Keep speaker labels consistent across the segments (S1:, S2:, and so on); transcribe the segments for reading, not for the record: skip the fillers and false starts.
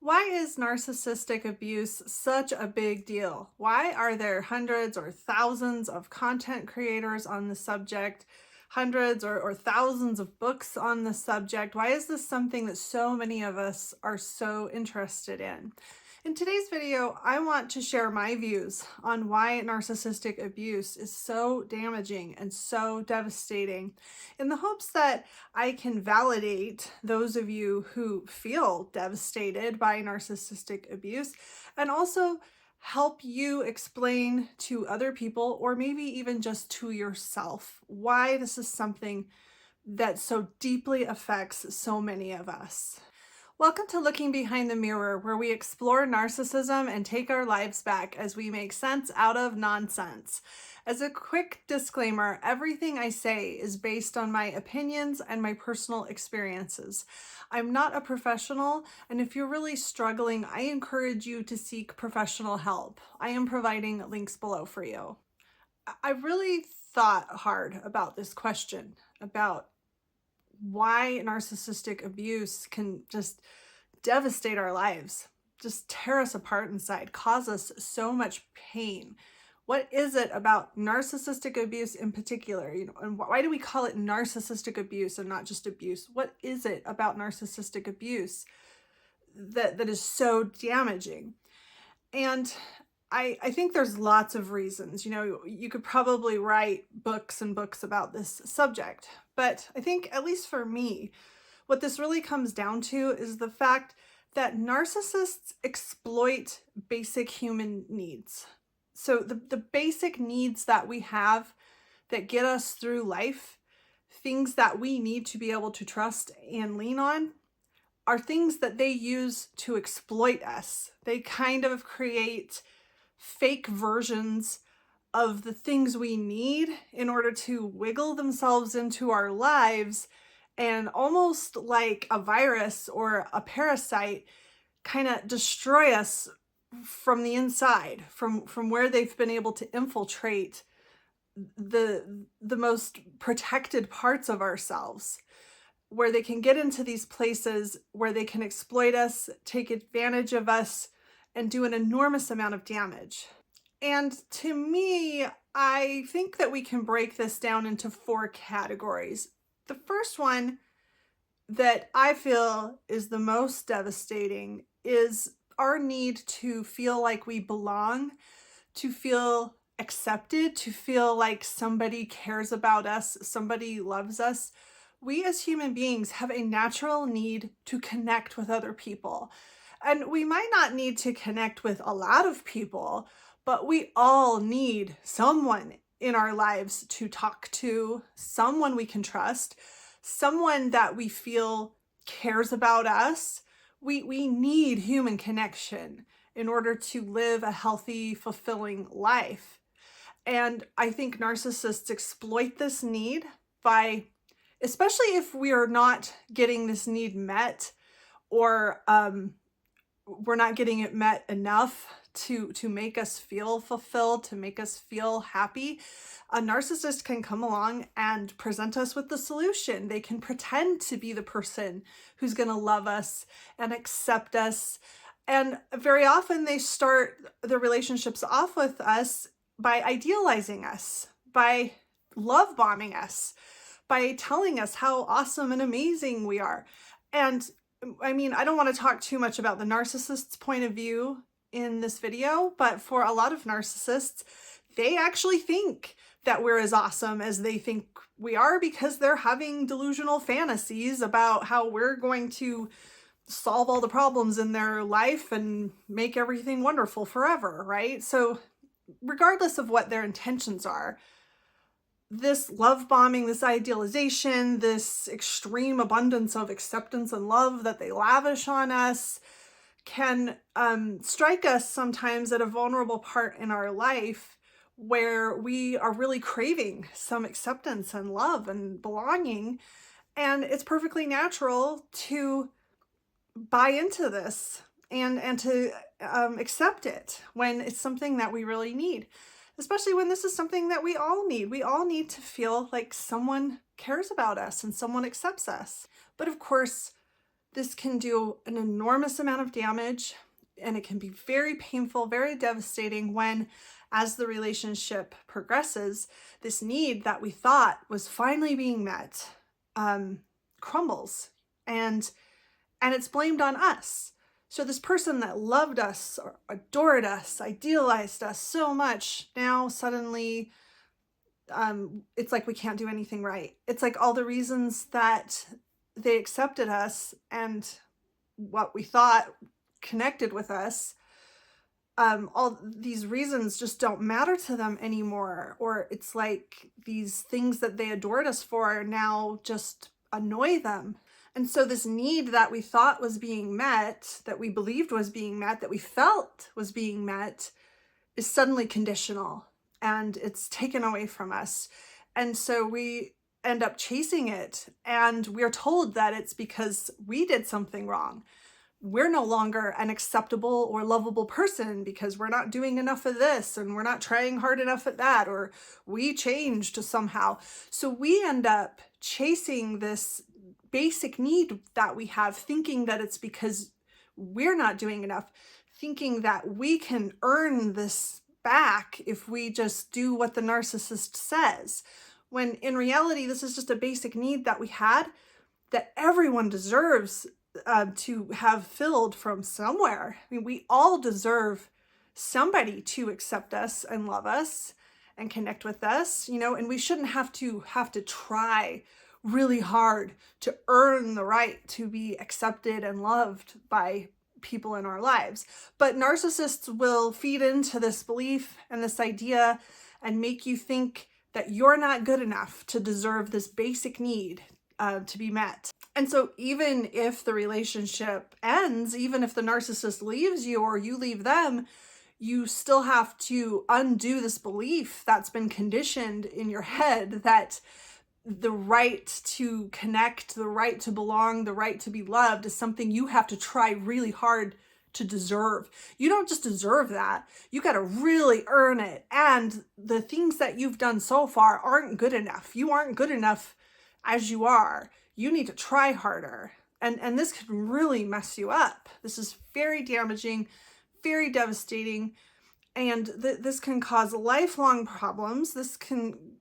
S1: Why is narcissistic abuse such a big deal? Why are there hundreds or thousands of content creators on the subject, hundreds or thousands of books on the subject? Why is this something that so many of us are so interested in? In today's video, I want to share my views on why narcissistic abuse is so damaging and so devastating, in the hopes that I can validate those of you who feel devastated by narcissistic abuse, and also help you explain to other people, or maybe even just to yourself, why this is something that so deeply affects so many of us. Welcome to Looking Behind the Mirror, where we explore narcissism and take our lives back as we make sense out of nonsense. As a quick disclaimer, everything I say is based on my opinions and my personal experiences. I'm not a professional, and if you're really struggling, I encourage you to seek professional help. I am providing links below for you. I really thought hard about this question, about why narcissistic abuse can just devastate our lives, just tear us apart inside, cause us so much pain. What is it about narcissistic abuse in particular? And why do we call it narcissistic abuse and not just abuse? What is it about narcissistic abuse that is so damaging? And I think there's lots of reasons. You could probably write books and books about this subject, but I think, at least for me, what this really comes down to is the fact that narcissists exploit basic human needs. So the basic needs that we have that get us through life, things that we need to be able to trust and lean on, are things that they use to exploit us. They kind of create fake versions of the things we need in order to wiggle themselves into our lives, and almost like a virus or a parasite, kind of destroy us from the inside, from where they've been able to infiltrate the most protected parts of ourselves, where they can get into these places where they can exploit us, take advantage of us, and do an enormous amount of damage. And to me, I think that we can break this down into 4 categories. The first one that I feel is the most devastating is our need to feel like we belong, to feel accepted, to feel like somebody cares about us, somebody loves us. We as human beings have a natural need to connect with other people. And we might not need to connect with a lot of people, but we all need someone in our lives to talk to, someone we can trust, someone that we feel cares about us. We need human connection in order to live a healthy, fulfilling life. And I think narcissists exploit this need by, especially if we are not getting this need met, or we're not getting it met enough to make us feel fulfilled, to make us feel happy, a narcissist can come along and present us with the solution. They can pretend to be the person who's going to love us and accept us. And very often they start the relationships off with us by idealizing us, by love bombing us, by telling us how awesome and amazing we are. And I mean, I don't want to talk too much about the narcissist's point of view in this video, but for a lot of narcissists, they actually think that we're as awesome as they think we are, because they're having delusional fantasies about how we're going to solve all the problems in their life and make everything wonderful forever, right? So regardless of what their intentions are, this love bombing, this idealization, this extreme abundance of acceptance and love that they lavish on us can strike us sometimes at a vulnerable part in our life where we are really craving some acceptance and love and belonging. And it's perfectly natural to buy into this and to accept it when it's something that we really need. Especially when this is something that we all need. We all need to feel like someone cares about us and someone accepts us. But of course, This can do an enormous amount of damage, and it can be very painful, very devastating when, as the relationship progresses, this need that we thought was finally being met crumbles, and it's blamed on us. So this person that loved us or adored us, idealized us so much, now suddenly it's like we can't do anything right. It's like all the reasons that they accepted us and what we thought connected with us, all these reasons just don't matter to them anymore. Or it's like these things that they adored us for now just annoy them. And so this need that we thought was being met, that we believed was being met, that we felt was being met, is suddenly conditional, and it's taken away from us. And so we end up chasing it, and we're told that it's because we did something wrong. We're no longer an acceptable or lovable person because we're not doing enough of this, and we're not trying hard enough at that, or we changed somehow. So we end up chasing this basic need that we have, thinking that it's because we're not doing enough, thinking that we can earn this back if we just do what the narcissist says, when in reality this is just a basic need that we had, that everyone deserves to have filled from somewhere. I mean, we all deserve somebody to accept us and love us and connect with us, and we shouldn't have to try really hard to earn the right to be accepted and loved by people in our lives. But narcissists will feed into this belief and this idea and make you think that you're not good enough to deserve this basic need to be met. And so even if the relationship ends, even if the narcissist leaves you or you leave them, you still have to undo this belief that's been conditioned in your head, that the right to connect, the right to belong, the right to be loved is something you have to try really hard to deserve. You don't just deserve that. You got to really earn it. And the things that you've done so far aren't good enough. You aren't good enough as you are. You need to try harder. And this can really mess you up. This is very damaging, very devastating. And this can cause lifelong problems. This can,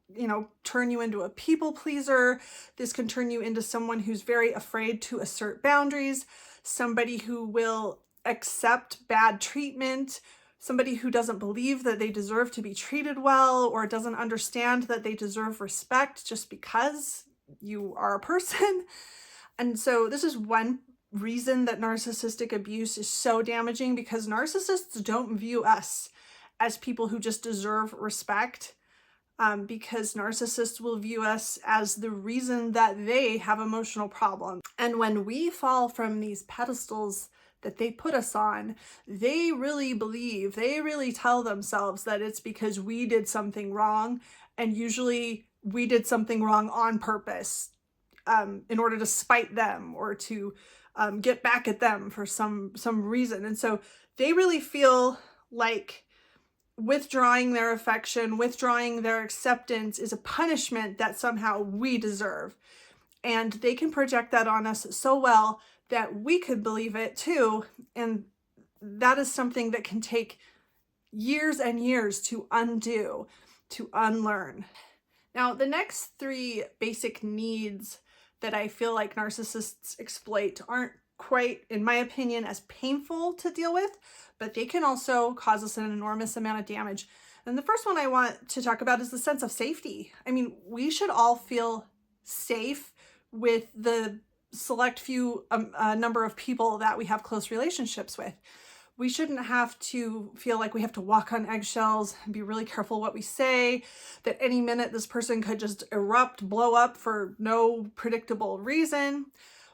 S1: turn you into a people pleaser. This can turn you into someone who's very afraid to assert boundaries, somebody who will accept bad treatment, somebody who doesn't believe that they deserve to be treated well, or doesn't understand that they deserve respect just because you are a person. And so this is one reason that narcissistic abuse is so damaging, because narcissists don't view us as people who just deserve respect, because narcissists will view us as the reason that they have emotional problems. And when we fall from these pedestals that they put us on, they really believe, they really tell themselves that it's because we did something wrong, and usually we did something wrong on purpose, in order to spite them or to get back at them for some reason. And so they really feel like withdrawing their affection, withdrawing their acceptance is a punishment that somehow we deserve. And they can project that on us so well that we could believe it too. And that is something that can take years and years to undo, to unlearn. Now, the next three basic needs that I feel like narcissists exploit aren't quite, in my opinion, as painful to deal with, but they can also cause us an enormous amount of damage. And the first one I want to talk about is the sense of safety. I mean, we should all feel safe with the select few number of people that we have close relationships with. We shouldn't have to feel like we have to walk on eggshells and be really careful what we say, that any minute this person could just erupt, blow up for no predictable reason.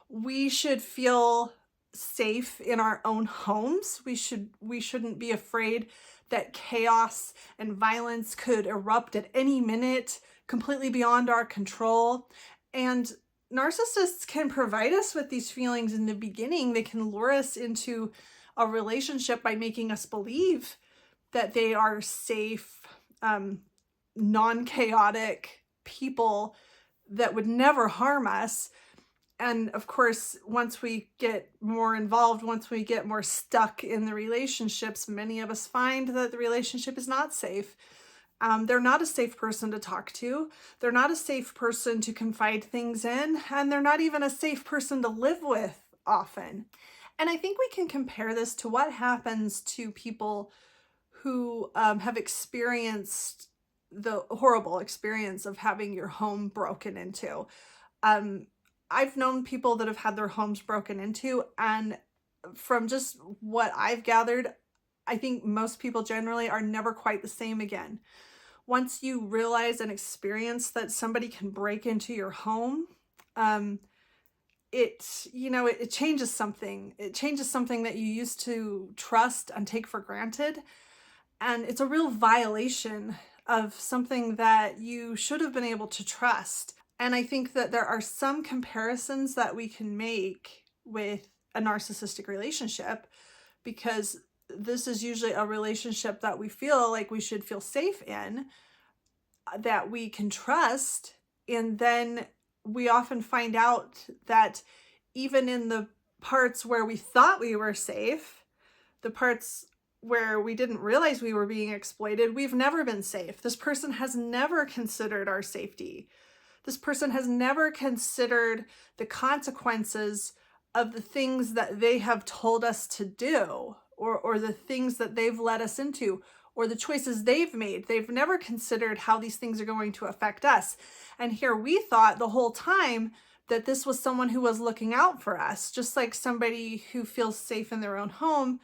S1: We should feel safe in our own homes. We shouldn't be afraid that chaos and violence could erupt at any minute, completely beyond our control. And narcissists can provide us with these feelings in the beginning. They can lure us into a relationship by making us believe that they are safe, non-chaotic people that would never harm us. And of course, once we get more involved, once we get more stuck in the relationships, many of us find that the relationship is not safe. They're not a safe person to talk to. They're not a safe person to confide things in. And they're not even a safe person to live with often. And I think we can compare this to what happens to people who have experienced the horrible experience of having your home broken into. I've known people that have had their homes broken into, and from just what I've gathered, I think most people generally are never quite the same again. Once you realize and experience that somebody can break into your home, it changes something. It changes something that you used to trust and take for granted. And it's a real violation of something that you should have been able to trust. And I think that there are some comparisons that we can make with a narcissistic relationship, because this is usually a relationship that we feel like we should feel safe in, that we can trust. And then we often find out that even in the parts where we thought we were safe, the parts where we didn't realize we were being exploited, we've never been safe. This person has never considered our safety. This person has never considered the consequences of the things that they have told us to do, or the things that they've led us into, or the choices they've made. They've never considered how these things are going to affect us. And here we thought the whole time that this was someone who was looking out for us, just like somebody who feels safe in their own home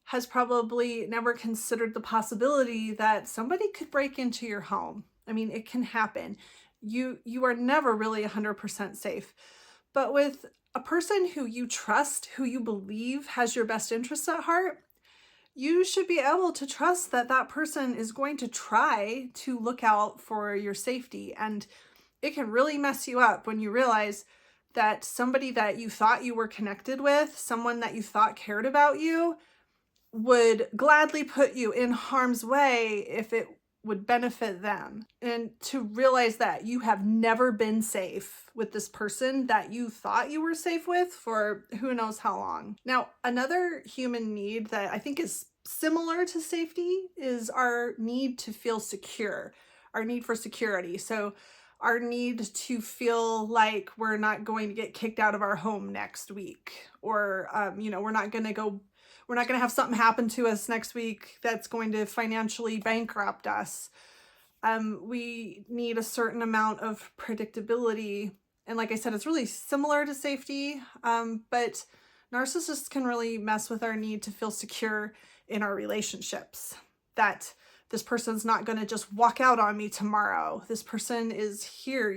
S1: has probably never considered the possibility that somebody could break into your home. I mean, it can happen. You are never really 100% safe. But with a person who you trust, who you believe has your best interests at heart, you should be able to trust that that person is going to try to look out for your safety. And it can really mess you up when you realize that somebody that you thought you were connected with, someone that you thought cared about you, would gladly put you in harm's way if it would benefit them. And to realize that you have never been safe with this person that you thought you were safe with for who knows how long. Now, another human need that I think is similar to safety is our need to feel secure, our need for security. So our need to feel like we're not going to get kicked out of our home next week, or, we're not going to have something happen to us next week that's going to financially bankrupt us. We need a certain amount of predictability. And like I said, it's really similar to safety, but narcissists can really mess with our need to feel secure in our relationships. That this person's not going to just walk out on me tomorrow. This person is here,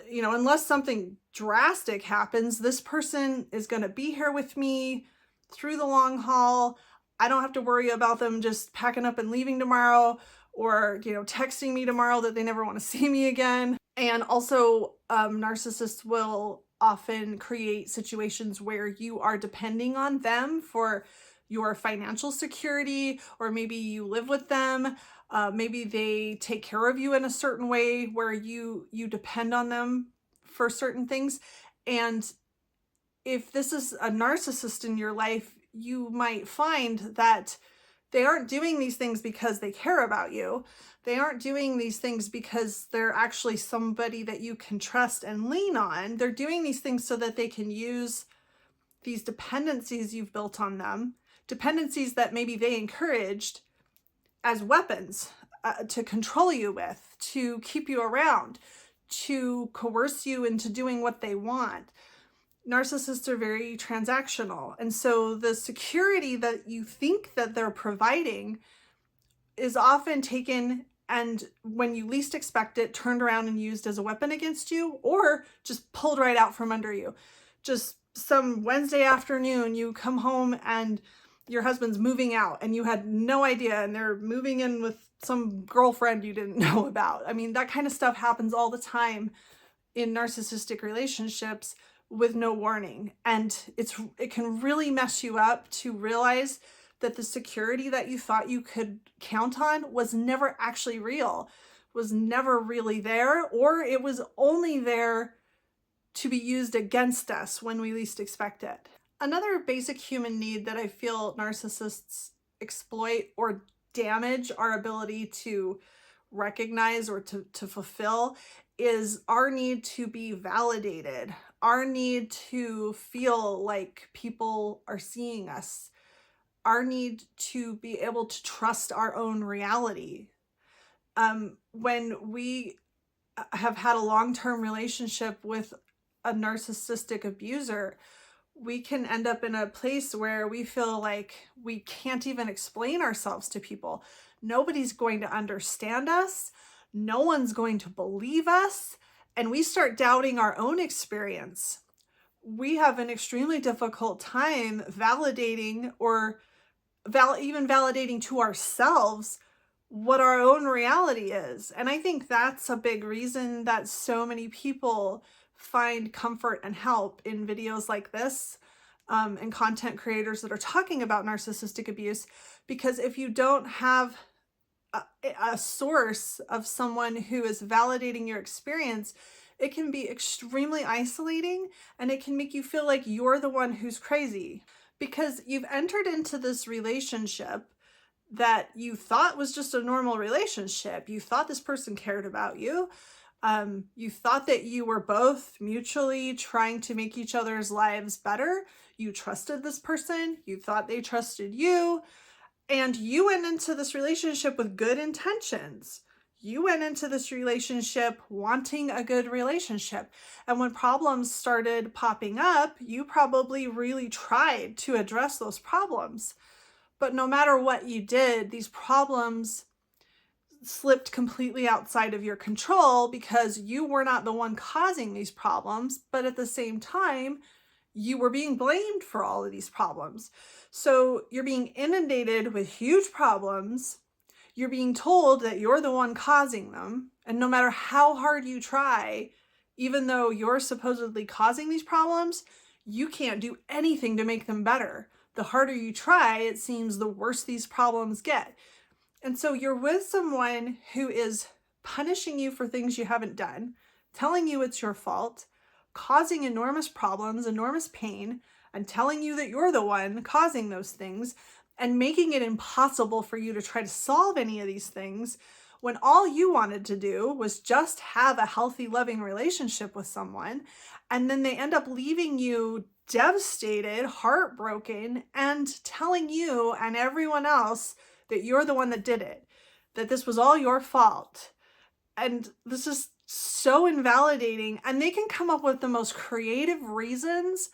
S1: unless something drastic happens, this person is going to be here with me through the long haul. I don't have to worry about them just packing up and leaving tomorrow, or, texting me tomorrow that they never want to see me again. And also, narcissists will often create situations where you are depending on them for your financial security, or maybe you live with them. Maybe they take care of you in a certain way where you depend on them for certain things. And if this is a narcissist in your life, you might find that they aren't doing these things because they care about you. They aren't doing these things because they're actually somebody that you can trust and lean on. They're doing these things so that they can use these dependencies you've built on them, dependencies that maybe they encouraged, as weapons to control you with, to keep you around, to coerce you into doing what they want. Narcissists are very transactional. And so the security that you think that they're providing is often taken, and when you least expect it, turned around and used as a weapon against you, or just pulled right out from under you. Just some Wednesday afternoon, you come home and your husband's moving out and you had no idea, and they're moving in with some girlfriend you didn't know about. I mean, that kind of stuff happens all the time in narcissistic relationships with no warning. And it can really mess you up to realize that the security that you thought you could count on was never actually real, was never really there, or it was only there to be used against us when we least expect it. Another basic human need that I feel narcissists exploit or damage our ability to recognize or to fulfill is our need to be validated, our need to feel like people are seeing us, our need to be able to trust our own reality. When we have had a long-term relationship with a narcissistic abuser, we can end up in a place where we feel like we can't even explain ourselves to people. Nobody's going to understand us. No one's going to believe us. And we start doubting our own experience. We have an extremely difficult time validating or even validating to ourselves what our own reality is. And I think that's a big reason that so many people find comfort and help in videos like this, and content creators that are talking about narcissistic abuse. Because if you don't have a source of someone who is validating your experience, it can be extremely isolating, and it can make you feel like you're the one who's crazy, because you've entered into this relationship that you thought was just a normal relationship. You thought this person cared about you. You thought that you were both mutually trying to make each other's lives better. You trusted this person. You thought they trusted you. And you went into this relationship with good intentions. You went into this relationship wanting a good relationship. And when problems started popping up, you probably really tried to address those problems. But no matter what you did, these problems slipped completely outside of your control because you were not the one causing these problems, but at the same time, you were being blamed for all of these problems. So you're being inundated with huge problems. You're being told that you're the one causing them. And no matter how hard you try, even though you're supposedly causing these problems, you can't do anything to make them better. The harder you try, it seems the worse these problems get. And so you're with someone who is punishing you for things you haven't done, telling you it's your fault, causing enormous problems, enormous pain, and telling you that you're the one causing those things, and making it impossible for you to try to solve any of these things, when all you wanted to do was just have a healthy, loving relationship with someone. And then they end up leaving you devastated, heartbroken, and telling you and everyone else that you're the one that did it, that this was all your fault. And this is so invalidating. And they can come up with the most creative reasons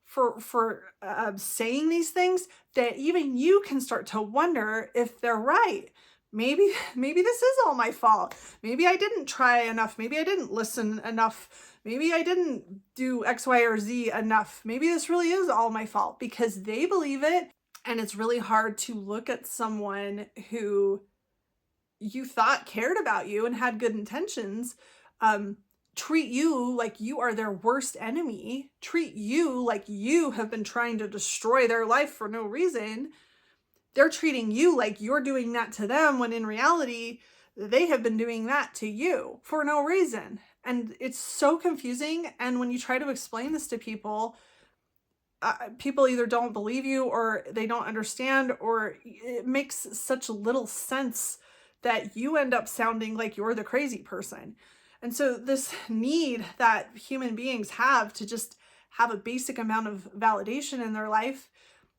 S1: for saying these things that even you can start to wonder if they're right. Maybe this is all my fault. Maybe I didn't try enough. Maybe I didn't listen enough. Maybe I didn't do X, Y, or Z enough. Maybe this really is all my fault, because they believe it. And it's really hard to look at someone who you thought cared about you and had good intentions, treat you like you are their worst enemy, treat you like you have been trying to destroy their life for no reason. They're treating you like you're doing that to them, when in reality, they have been doing that to you for no reason. And it's so confusing. And when you try to explain this to people, people either don't believe you, or they don't understand, or it makes such little sense that you end up sounding like you're the crazy person. And so this need that human beings have to just have a basic amount of validation in their life,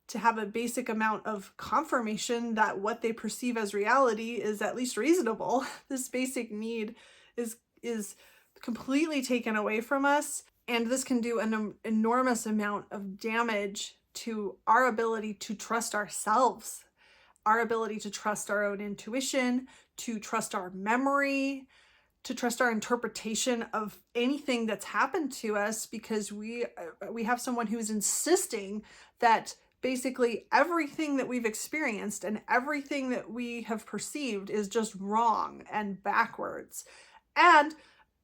S1: to have a basic amount of confirmation that what they perceive as reality is at least reasonable, this basic need is completely taken away from us. And this can do an enormous amount of damage to our ability to trust ourselves, our ability to trust our own intuition, to trust our memory, to trust our interpretation of anything that's happened to us, because we have someone who is insisting that basically everything that we've experienced and everything that we have perceived is just wrong and backwards. And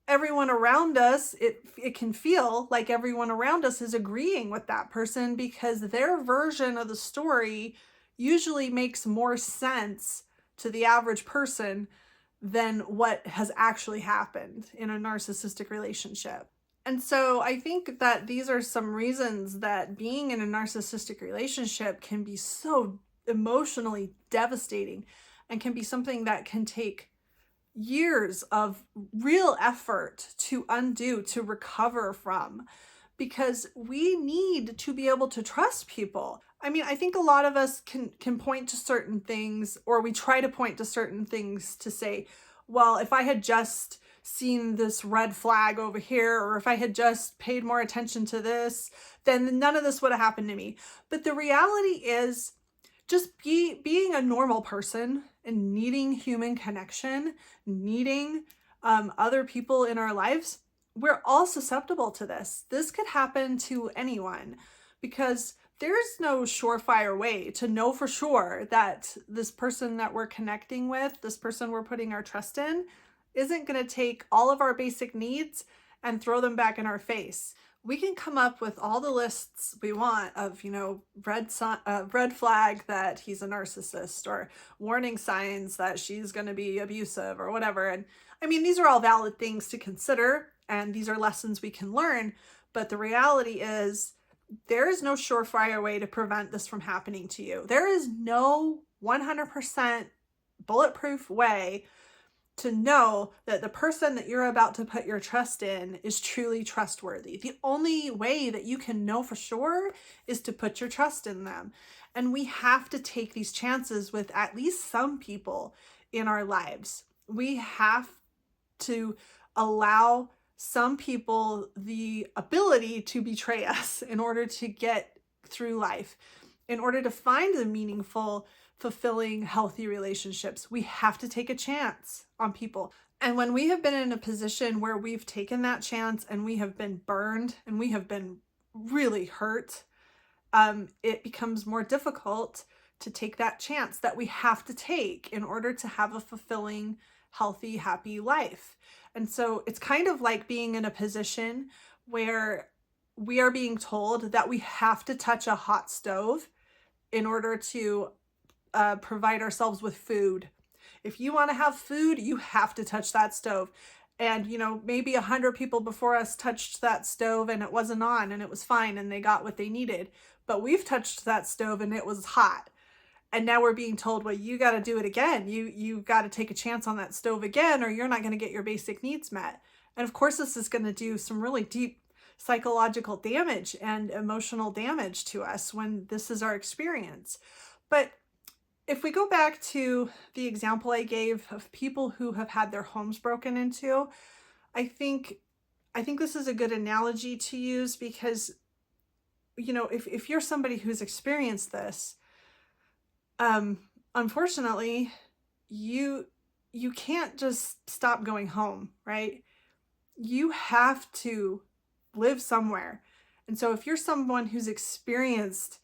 S1: everyone around us, it can feel like everyone around us is agreeing with that person, because their version of the story usually makes more sense to the average person than what has actually happened in a narcissistic relationship. And so I think that these are some reasons that being in a narcissistic relationship can be so emotionally devastating and can be something that can take years of real effort to undo, to recover from, because we need to be able to trust people. I mean, I think a lot of us can point to certain things, or we try to point to certain things to say, well, if I had just seen this red flag over here, or if I had just paid more attention to this, then none of this would have happened to me. But the reality is, just being a normal person and needing human connection, needing other people in our lives, we're all susceptible to this. This could happen to anyone, because there's no surefire way to know for sure that this person that we're connecting with, this person we're putting our trust in, isn't going to take all of our basic needs and throw them back in our face. We can come up with all the lists we want of, red flag that he's a narcissist, or warning signs that she's going to be abusive, or whatever. And I mean, these are all valid things to consider, and these are lessons we can learn. But the reality is, there is no surefire way to prevent this from happening to you. There is no 100% bulletproof way to know that the person that you're about to put your trust in is truly trustworthy. The only way that you can know for sure is to put your trust in them. And we have to take these chances with at least some people in our lives. We have to allow some people the ability to betray us in order to get through life, in order to find the meaningful, fulfilling, healthy relationships. We have to take a chance on people. And when we have been in a position where we've taken that chance and we have been burned and we have been really hurt, it becomes more difficult to take that chance that we have to take in order to have a fulfilling, healthy, happy life. And so it's kind of like being in a position where we are being told that we have to touch a hot stove in order to provide ourselves with food. If you want to have food, you have to touch that stove. And, maybe 100 people before us touched that stove and it wasn't on and it was fine and they got what they needed. But we've touched that stove and it was hot. And now we're being told, well, you got to do it again. You got to take a chance on that stove again, or you're not going to get your basic needs met. And of course, this is going to do some really deep psychological damage and emotional damage to us when this is our experience. But if we go back to the example I gave of people who have had their homes broken into, I think this is a good analogy to use, because, if you're somebody who's experienced this, unfortunately, you can't just stop going home, right? You have to live somewhere. And so if you're someone who's experienced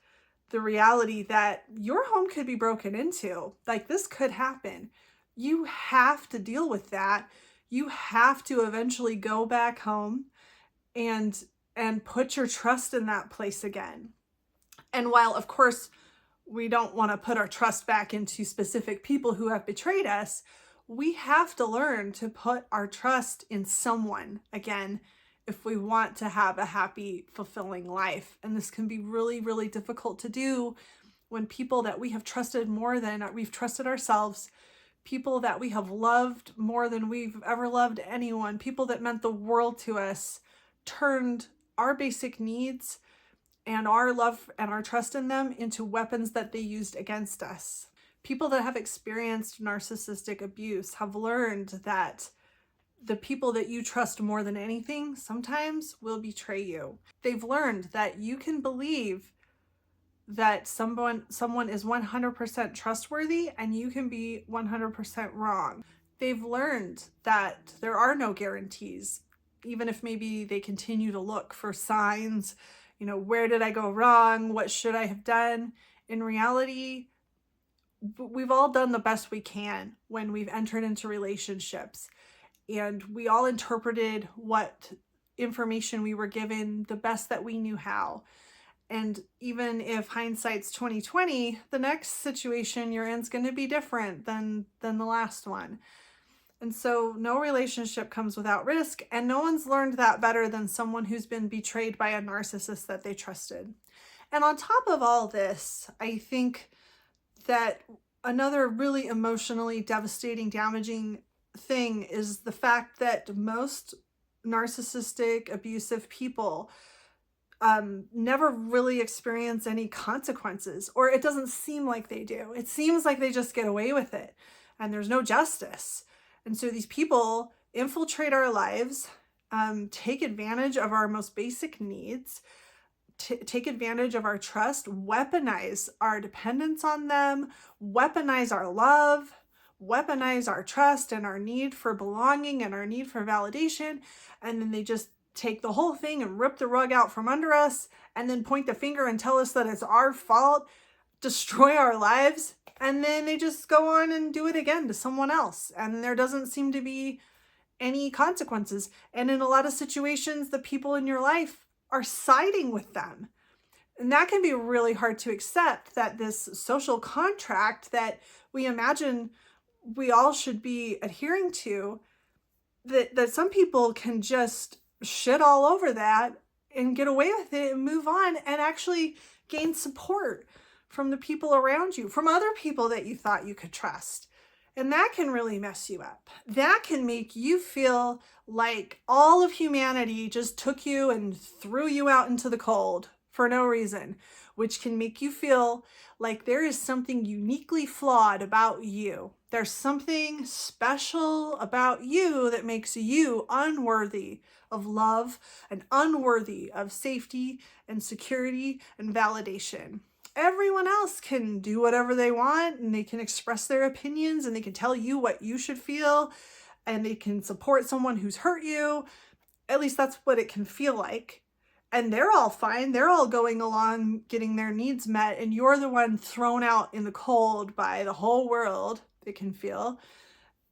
S1: the reality that your home could be broken into, like this could happen, you have to deal with that. You have to eventually go back home and put your trust in that place again. And while, of course, we don't want to put our trust back into specific people who have betrayed us, we have to learn to put our trust in someone again if we want to have a happy, fulfilling life. And this can be really, really difficult to do when people that we have trusted more than we've trusted ourselves, people that we have loved more than we've ever loved anyone, people that meant the world to us, turned our basic needs and our love and our trust in them into weapons that they used against us. People that have experienced narcissistic abuse have learned that the people that you trust more than anything sometimes will betray you. They've learned that you can believe that someone is 100% trustworthy and you can be 100% wrong. They've learned that there are no guarantees, even if maybe they continue to look for signs. Where did I go wrong? What should I have done? In reality, we've all done the best we can when we've entered into relationships. And we all interpreted what information we were given the best that we knew how. And even if hindsight's 20/20, the next situation you're in is going to be different than the last one. And so no relationship comes without risk, and no one's learned that better than someone who's been betrayed by a narcissist that they trusted. And on top of all this, I think that another really emotionally devastating, damaging thing is the fact that most narcissistic, abusive people never really experience any consequences, or it doesn't seem like they do. It seems like they just get away with it and there's no justice. And so these people infiltrate our lives, take advantage of our most basic needs, take advantage of our trust, weaponize our dependence on them, weaponize our love, weaponize our trust and our need for belonging and our need for validation. And then they just take the whole thing and rip the rug out from under us and then point the finger and tell us that it's our fault, destroy our lives, and then they just go on and do it again to someone else. And there doesn't seem to be any consequences. And in a lot of situations, the people in your life are siding with them. And that can be really hard to accept, that this social contract that we imagine we all should be adhering to, that some people can just shit all over that and get away with it and move on and actually gain support from the people around you, from other people that you thought you could trust. And that can really mess you up. That can make you feel like all of humanity just took you and threw you out into the cold for no reason, which can make you feel like there is something uniquely flawed about you. There's something special about you that makes you unworthy of love and unworthy of safety and security and validation. Everyone else can do whatever they want, and they can express their opinions, and they can tell you what you should feel, and they can support someone who's hurt you. At least that's what it can feel like. And they're all fine. They're all going along getting their needs met, and you're the one thrown out in the cold by the whole world, it can feel,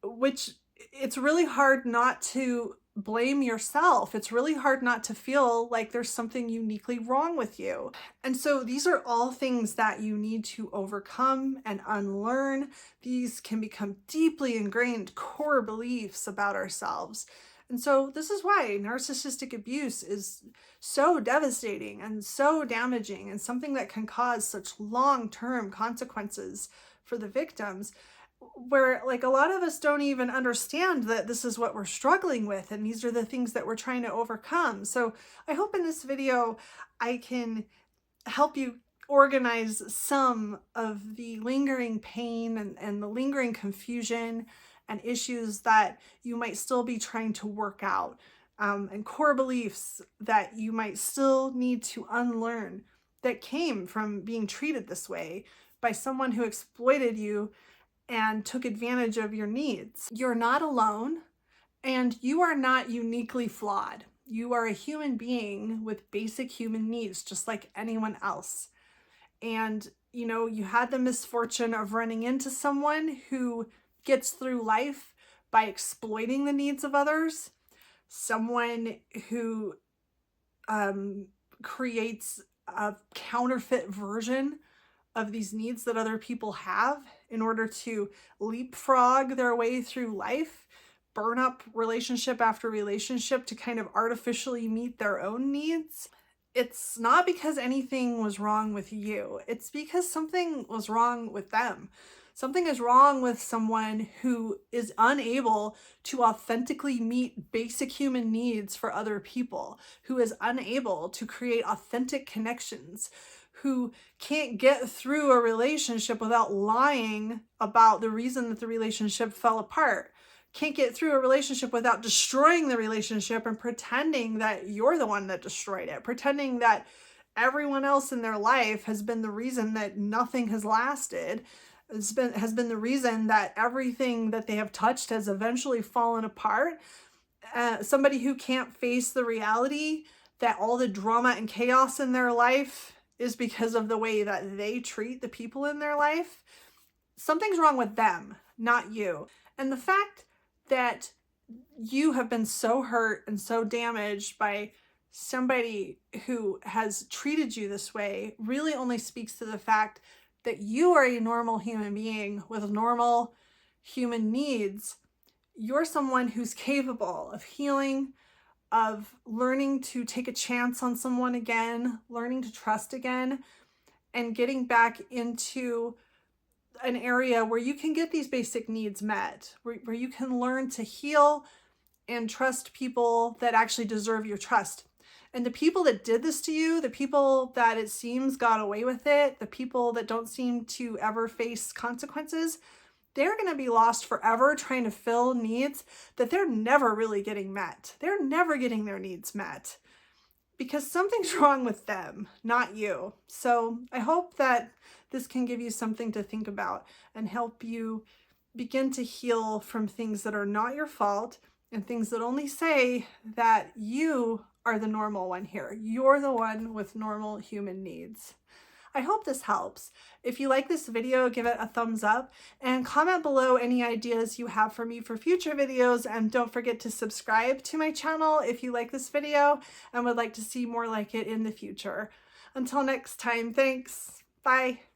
S1: which it's really hard not to blame yourself. It's really hard not to feel like there's something uniquely wrong with you. And so these are all things that you need to overcome and unlearn. These can become deeply ingrained core beliefs about ourselves. And so this is why narcissistic abuse is so devastating and so damaging, and something that can cause such long-term consequences for the victims, where like a lot of us don't even understand that this is what we're struggling with, and these are the things that we're trying to overcome. So I hope in this video I can help you organize some of the lingering pain and the lingering confusion and issues that you might still be trying to work out, and core beliefs that you might still need to unlearn that came from being treated this way by someone who exploited you and took advantage of your needs. You're not alone, and you are not uniquely flawed. You are a human being with basic human needs, just like anyone else. And, you know, you had the misfortune of running into someone who gets through life by exploiting the needs of others, someone who creates a counterfeit version of these needs that other people have in order to leapfrog their way through life, burn up relationship after relationship to kind of artificially meet their own needs. It's not because anything was wrong with you. It's because something was wrong with them. Something is wrong with someone who is unable to authentically meet basic human needs for other people, who is unable to create authentic connections, who can't get through a relationship without lying about the reason that the relationship fell apart, can't get through a relationship without destroying the relationship and pretending that you're the one that destroyed it, pretending that everyone else in their life has been the reason that nothing has lasted, has been the reason that everything that they have touched has eventually fallen apart. Somebody who can't face the reality that all the drama and chaos in their life is because of the way that they treat the people in their life. Something's wrong with them, not you. And the fact that you have been so hurt and so damaged by somebody who has treated you this way really only speaks to the fact that you are a normal human being with normal human needs, you're someone who's capable of healing, of learning to take a chance on someone again, learning to trust again, and getting back into an area where you can get these basic needs met, where you can learn to heal and trust people that actually deserve your trust. And the people that did this to you, the people that it seems got away with it, the people that don't seem to ever face consequences, they're going to be lost forever trying to fill needs that they're never really getting met. They're never getting their needs met because something's wrong with them, not you. So I hope that this can give you something to think about and help you begin to heal from things that are not your fault and things that only say that you are the normal one here. You're the one with normal human needs. I hope this helps. If you like this video, give it a thumbs up and comment below any ideas you have for me for future videos. And don't forget to subscribe to my channel if you like this video and would like to see more like it in the future. Until next time, thanks. Bye.